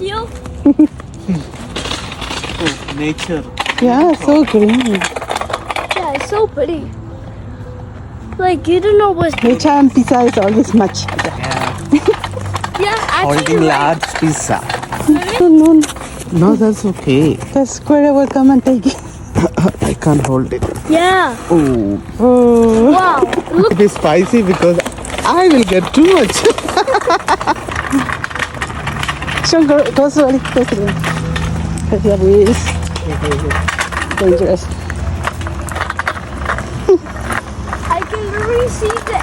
you? Oh, nature. Yeah, so green. Yeah, it's so pretty. Like, you don't know what's... Nature and pizza is always much. Yeah. Yeah, actually, Holding you're right. large pizza. No, No, that's okay. the squirrel will come and take it. I can't hold it. Yeah. Oh, Oh. Wow. Look. it is spicy because I will get too much. Sean, go slowly. Go slowly. Because yeah, it is dangerous. I can literally see the...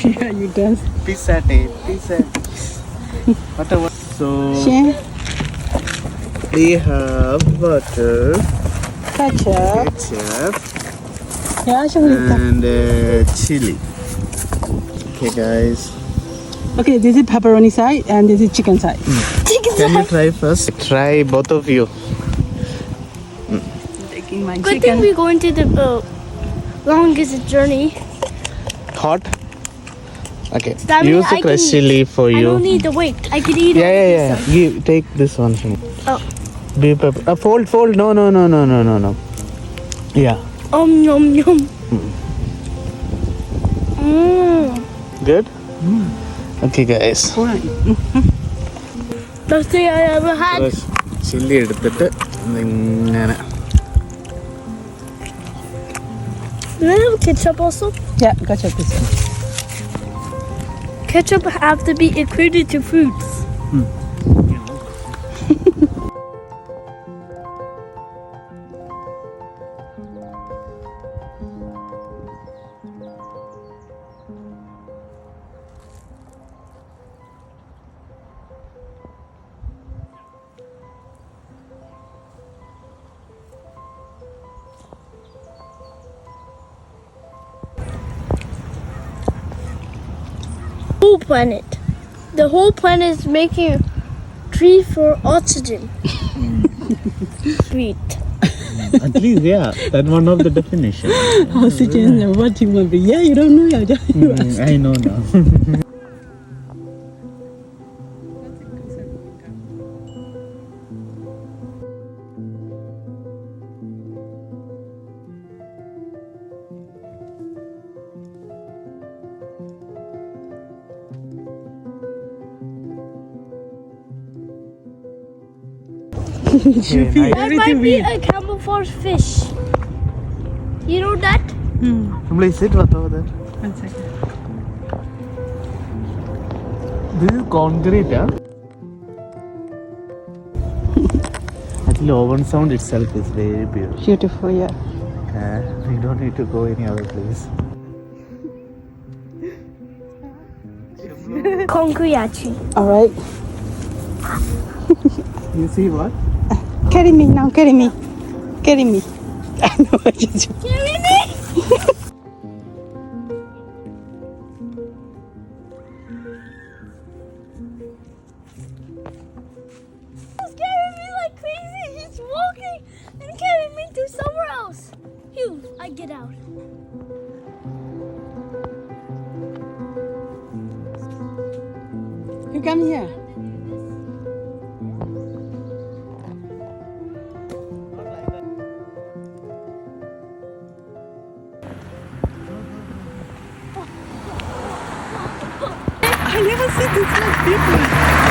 Yeah, you dance. Pizza day, pizza. Whatever. So Shane, we have butter, ketchup. ketchup, Yeah, Sean. and chili. Okay, guys. Okay, this is pepperoni side and this is chicken side. Can you try first? Try both of you. Taking my Good thing we're going to the longest journey. Hot? Okay. That means Use the I crushed can- chili for I you. don't need to wait. I can eat all Yeah. this Give, take this one. Oh. Be pepper. Fold. No. Yeah. stuff. Yum yum. Good? Okay, guys. Best thing I ever had. Chilli എടുത്തിട്ട് ഇങ്ങനെ Do they have ketchup also? Yeah, ketchup is. Ketchup have to be included to foods. Whole planet. The whole planet is making a tree for oxygen. Sweet. at least yeah that one of the definition. Oxygen, what you want to be? Yeah, you don't know. Yeah, I know now. That might be a camouflage fish. You know that? Please sit what over there. One second. This is concrete, huh? Actually, oven sound itself is very beautiful. Beautiful, yeah. We don't need to go any other place. Konkuyachi. All right. You see what? Carry me now, carry me. Carry me. I know what you do. Carry me! He's carrying me like crazy. He's walking and carrying me to somewhere else. Phew, I get out. You come here. I never see this much people.